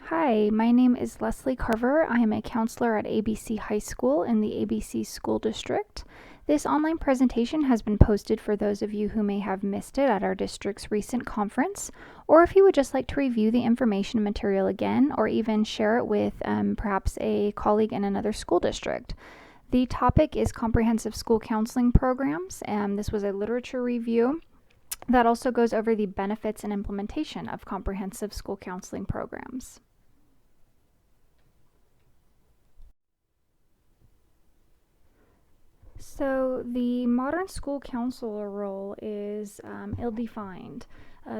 Hi, my name is Leslie Carver. I am a counselor at ABC High School in the ABC School District. This online presentation has been posted for those of you who may have missed it at our district's recent conference, or if you would just like to review the information material again, or even share it with perhaps a colleague in another school district. The topic is comprehensive school counseling programs, and this was a literature review that also goes over the benefits and implementation of comprehensive school counseling programs. So the modern school counselor role is ill-defined.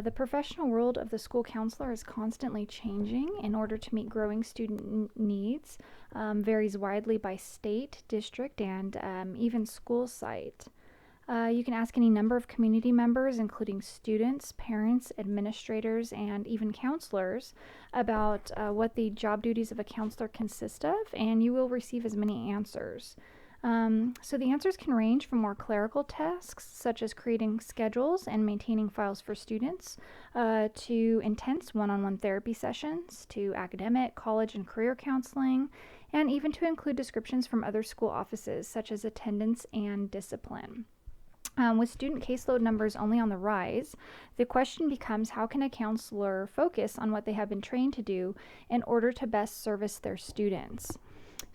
The professional world of the school counselor is constantly changing in order to meet growing student needs, varies widely by state, district, and even school site. You can ask any number of community members, including students, parents, administrators, and even counselors, about what the job duties of a counselor consist of, and you will receive as many answers. So the answers can range from more clerical tasks, such as creating schedules and maintaining files for students, to intense one-on-one therapy sessions, to academic, college, and career counseling, and even to include descriptions from other school offices, such as attendance and discipline. With student caseload numbers only on the rise, the question becomes, how can a counselor focus on what they have been trained to do in order to best service their students?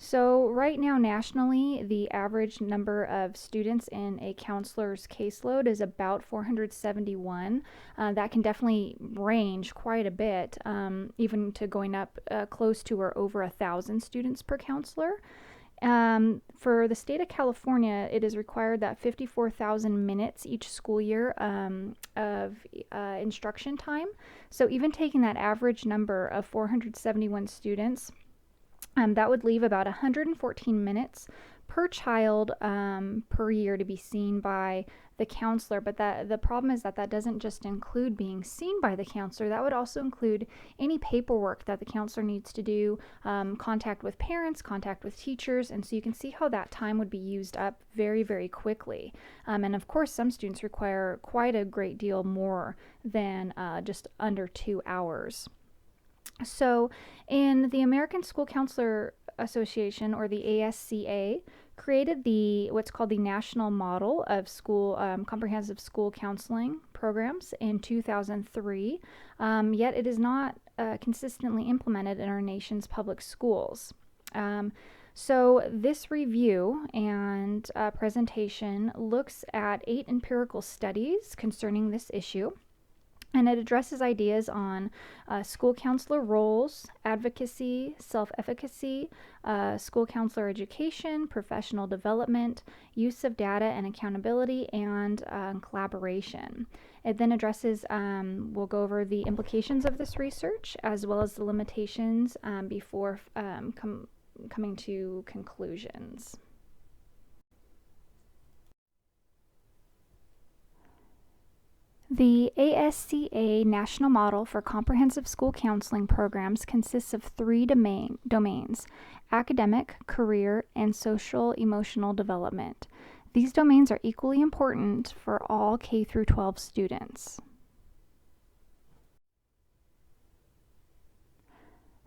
So right now, nationally, the average number of students in a counselor's caseload is about 471. That can definitely range quite a bit, even to going up close to or over 1,000 students per counselor. For the state of California, it is required that 54,000 minutes each school year of instruction time. So even taking that average number of 471 students, that would leave about 114 minutes per child per year to be seen by the counselor. But the problem is that doesn't just include being seen by the counselor. That would also include any paperwork that the counselor needs to do, contact with parents, contact with teachers, and so you can see how that time would be used up very, very quickly. And of course, some students require quite a great deal more than just under 2 hours. So, in the American School Counselor Association, or the ASCA, created what's called the National Model of School Comprehensive School Counseling Programs in 2003. Yet it is not consistently implemented in our nation's public schools. So this review and presentation looks at 8 empirical studies concerning this issue. And it addresses ideas on school counselor roles, advocacy, self-efficacy, school counselor education, professional development, use of data and accountability, and collaboration. It then addresses, we'll go over the implications of this research as well as the limitations before coming to conclusions. The ASCA National Model for Comprehensive School Counseling Programs consists of 3 domains: academic, career, and social-emotional development. These domains are equally important for all K-12 students.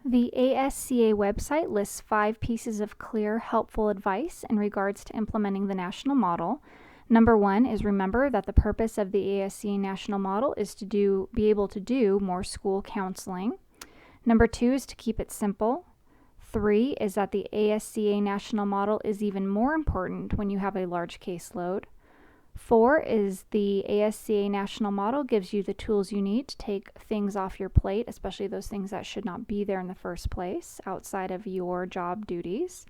The ASCA website lists 5 pieces of clear, helpful advice in regards to implementing the national model. Number 1 is, remember that the purpose of the ASCA National Model is to be able to do more school counseling. Number 2 is to keep it simple. 3 is that the ASCA National Model is even more important when you have a large caseload. 4 is the ASCA National Model gives you the tools you need to take things off your plate, especially those things that should not be there in the first place outside of your job duties.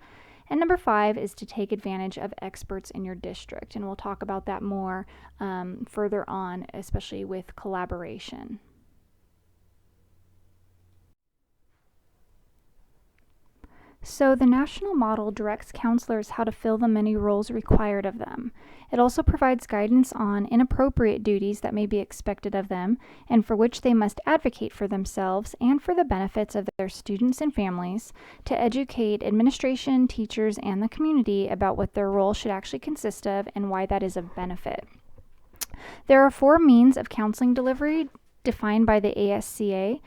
And number 5 is to take advantage of experts in your district. And we'll talk about that more further on, especially with collaboration. So the national model directs counselors how to fill the many roles required of them. It also provides guidance on inappropriate duties that may be expected of them and for which they must advocate for themselves and for the benefits of their students and families, to educate administration, teachers, and the community about what their role should actually consist of and why that is of benefit. There are 4 means of counseling delivery defined by the ASCA.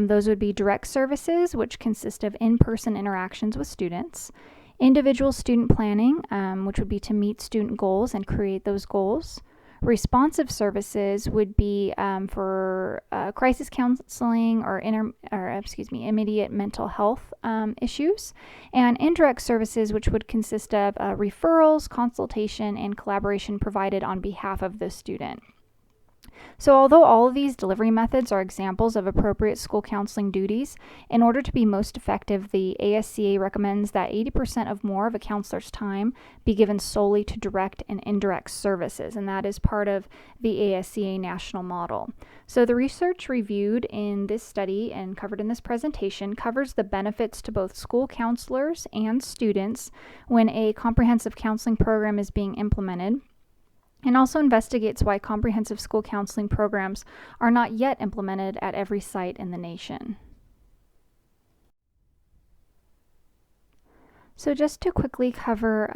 Those would be direct services, which consist of in-person interactions with students, individual student planning, which would be to meet student goals and create those goals. Responsive services would be for crisis counseling or immediate mental health issues, and indirect services, which would consist of referrals, consultation, and collaboration provided on behalf of the student. So although all of these delivery methods are examples of appropriate school counseling duties, in order to be most effective, the ASCA recommends that 80% of more of a counselor's time be given solely to direct and indirect services, and that is part of the ASCA national model. So the research reviewed in this study and covered in this presentation covers the benefits to both school counselors and students when a comprehensive counseling program is being implemented, and also investigates why comprehensive school counseling programs are not yet implemented at every site in the nation. So just to quickly cover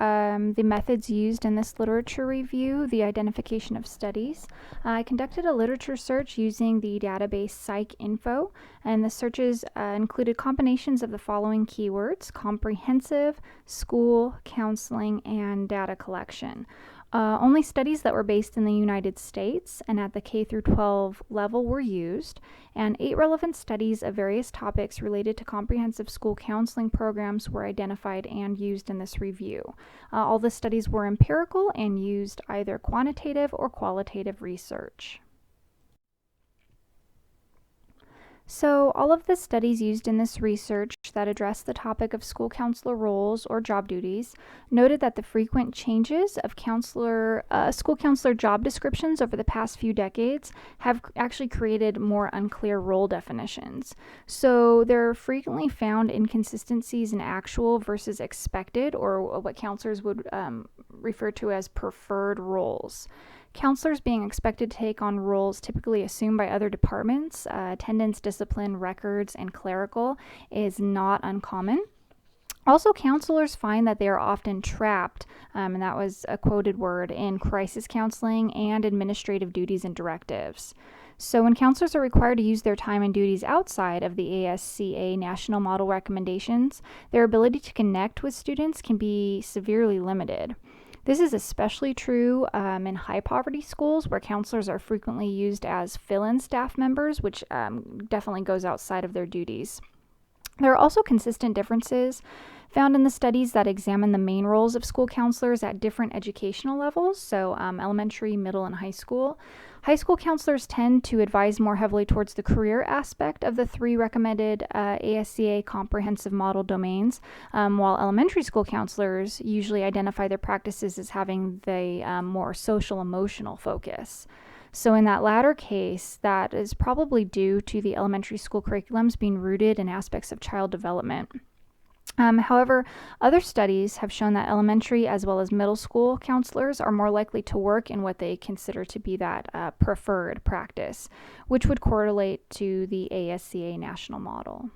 the methods used in this literature review, the identification of studies, I conducted a literature search using the database PsycInfo, and the searches included combinations of the following keywords: comprehensive, school, counseling, and data collection. Only studies that were based in the United States and at the K through 12 level were used, and 8 relevant studies of various topics related to comprehensive school counseling programs were identified and used in this review. All the studies were empirical and used either quantitative or qualitative research. So all of the studies used in this research that address the topic of school counselor roles or job duties noted that the frequent changes of school counselor job descriptions over the past few decades have actually created more unclear role definitions. So there are frequently found inconsistencies in actual versus expected, or what counselors would refer to as preferred roles. Counselors being expected to take on roles typically assumed by other departments, attendance, discipline, records, and clerical, is not uncommon. Also, counselors find that they are often trapped, and that was a quoted word, in crisis counseling and administrative duties and directives. So when counselors are required to use their time and duties outside of the ASCA national model recommendations, their ability to connect with students can be severely limited. This is especially true in high poverty schools, where counselors are frequently used as fill-in staff members, which definitely goes outside of their duties. There are also consistent differences found in the studies that examine the main roles of school counselors at different educational levels, so elementary, middle, and high school. High school counselors tend to advise more heavily towards the career aspect of the 3 recommended ASCA comprehensive model domains, while elementary school counselors usually identify their practices as having the more social-emotional focus. So in that latter case, that is probably due to the elementary school curriculums being rooted in aspects of child development. However, other studies have shown that elementary as well as middle school counselors are more likely to work in what they consider to be that preferred practice, which would correlate to the ASCA national model.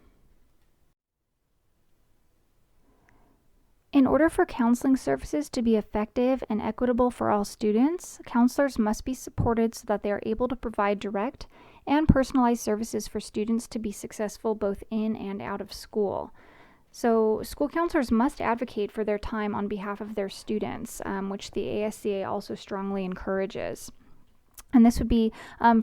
In order for counseling services to be effective and equitable for all students, counselors must be supported so that they are able to provide direct and personalized services for students to be successful both in and out of school. So school counselors must advocate for their time on behalf of their students, which the ASCA also strongly encourages. And this would be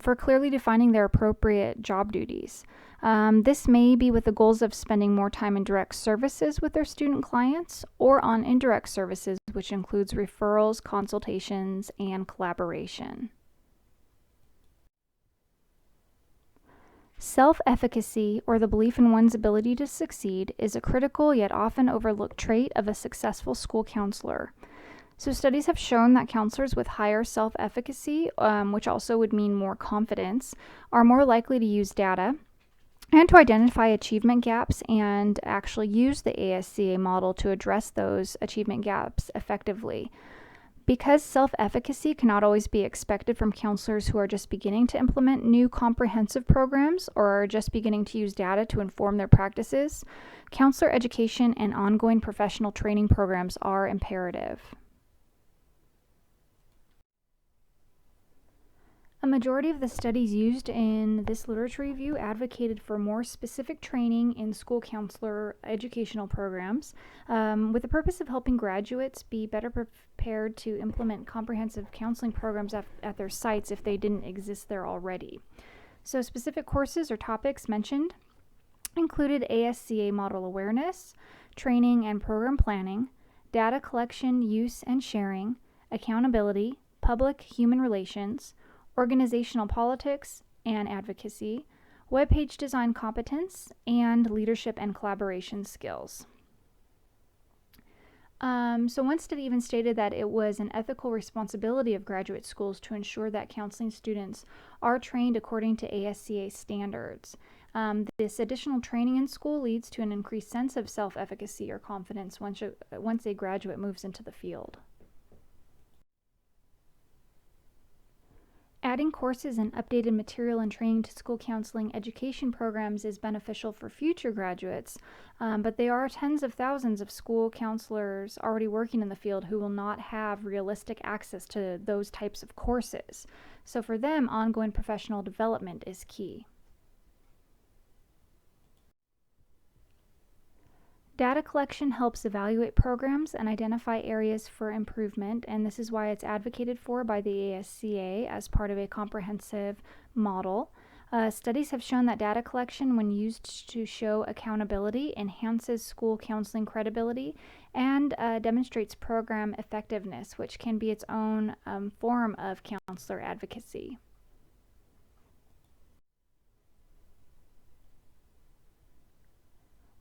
for clearly defining their appropriate job duties. This may be with the goals of spending more time in direct services with their student clients or on indirect services, which includes referrals, consultations, and collaboration. Self-efficacy, or the belief in one's ability to succeed, is a critical yet often overlooked trait of a successful school counselor. So studies have shown that counselors with higher self-efficacy, which also would mean more confidence, are more likely to use data and to identify achievement gaps and actually use the ASCA model to address those achievement gaps effectively. Because self-efficacy cannot always be expected from counselors who are just beginning to implement new comprehensive programs or are just beginning to use data to inform their practices, counselor education and ongoing professional training programs are imperative. A majority of the studies used in this literature review advocated for more specific training in school counselor educational programs with the purpose of helping graduates be better prepared to implement comprehensive counseling programs at their sites if they didn't exist there already. So specific courses or topics mentioned included ASCA model awareness, training and program planning, data collection, use and sharing, accountability, public human relations, organizational politics and advocacy, web page design competence, and leadership and collaboration skills. So one study even stated that it was an ethical responsibility of graduate schools to ensure that counseling students are trained according to ASCA standards. This additional training in school leads to an increased sense of self-efficacy or confidence once a graduate moves into the field. Adding courses and updated material and training to school counseling education programs is beneficial for future graduates, but there are tens of thousands of school counselors already working in the field who will not have realistic access to those types of courses. So for them, ongoing professional development is key. Data collection helps evaluate programs and identify areas for improvement, and this is why it's advocated for by the ASCA as part of a comprehensive model. Studies have shown that data collection, when used to show accountability, enhances school counseling credibility and demonstrates program effectiveness, which can be its own form of counselor advocacy.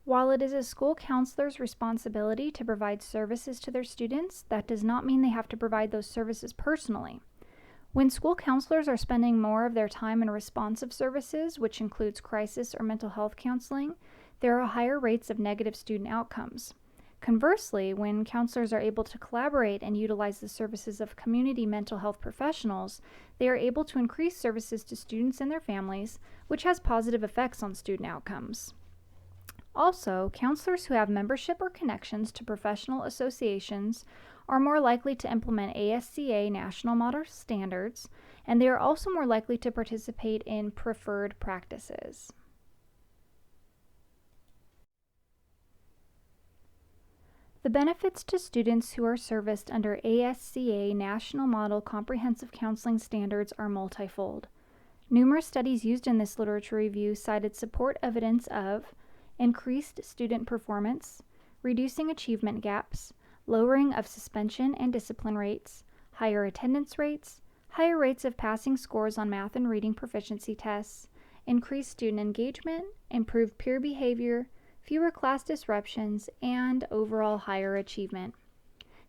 While it is a school counselor's responsibility to provide services to their students, that does not mean they have to provide those services personally. When school counselors are spending more of their time in responsive services, which includes crisis or mental health counseling, there are higher rates of negative student outcomes. Conversely, when counselors are able to collaborate and utilize the services of community mental health professionals, they are able to increase services to students and their families, which has positive effects on student outcomes. Also, counselors who have membership or connections to professional associations are more likely to implement ASCA national model standards, and they are also more likely to participate in preferred practices. The benefits to students who are serviced under ASCA national model comprehensive counseling standards are multifold. Numerous studies used in this literature review cited support evidence of increased student performance, reducing achievement gaps, lowering of suspension and discipline rates, higher attendance rates, higher rates of passing scores on math and reading proficiency tests, increased student engagement, improved peer behavior, fewer class disruptions, and overall higher achievement.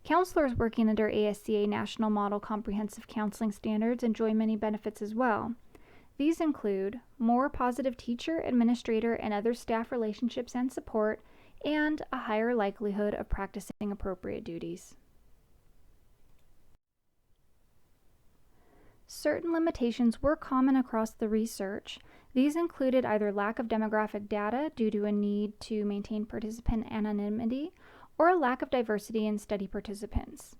Counselors working under ASCA National Model Comprehensive Counseling Standards enjoy many benefits as well. These include more positive teacher, administrator, and other staff relationships and support, and a higher likelihood of practicing appropriate duties. Certain limitations were common across the research. These included either lack of demographic data due to a need to maintain participant anonymity, or a lack of diversity in study participants.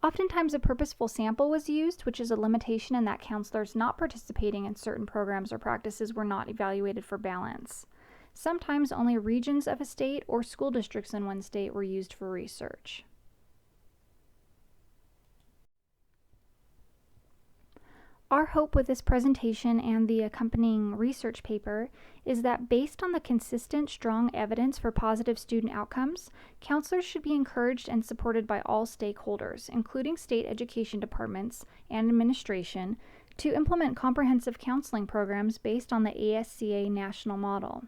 Oftentimes a purposeful sample was used, which is a limitation in that counselors not participating in certain programs or practices were not evaluated for balance. Sometimes only regions of a state or school districts in one state were used for research. Our hope with this presentation and the accompanying research paper is that based on the consistent, strong evidence for positive student outcomes, counselors should be encouraged and supported by all stakeholders, including state education departments and administration, to implement comprehensive counseling programs based on the ASCA national model.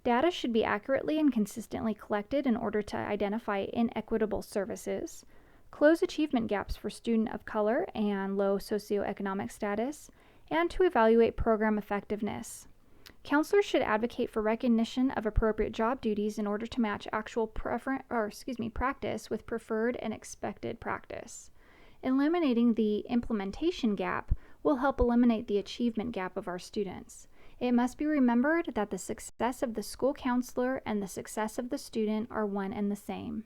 Data should be accurately and consistently collected in order to identify inequitable services, close achievement gaps for students of color and low socioeconomic status, and to evaluate program effectiveness. Counselors should advocate for recognition of appropriate job duties in order to match actual practice with preferred and expected practice. Eliminating the implementation gap will help eliminate the achievement gap of our students. It must be remembered that the success of the school counselor and the success of the student are one and the same.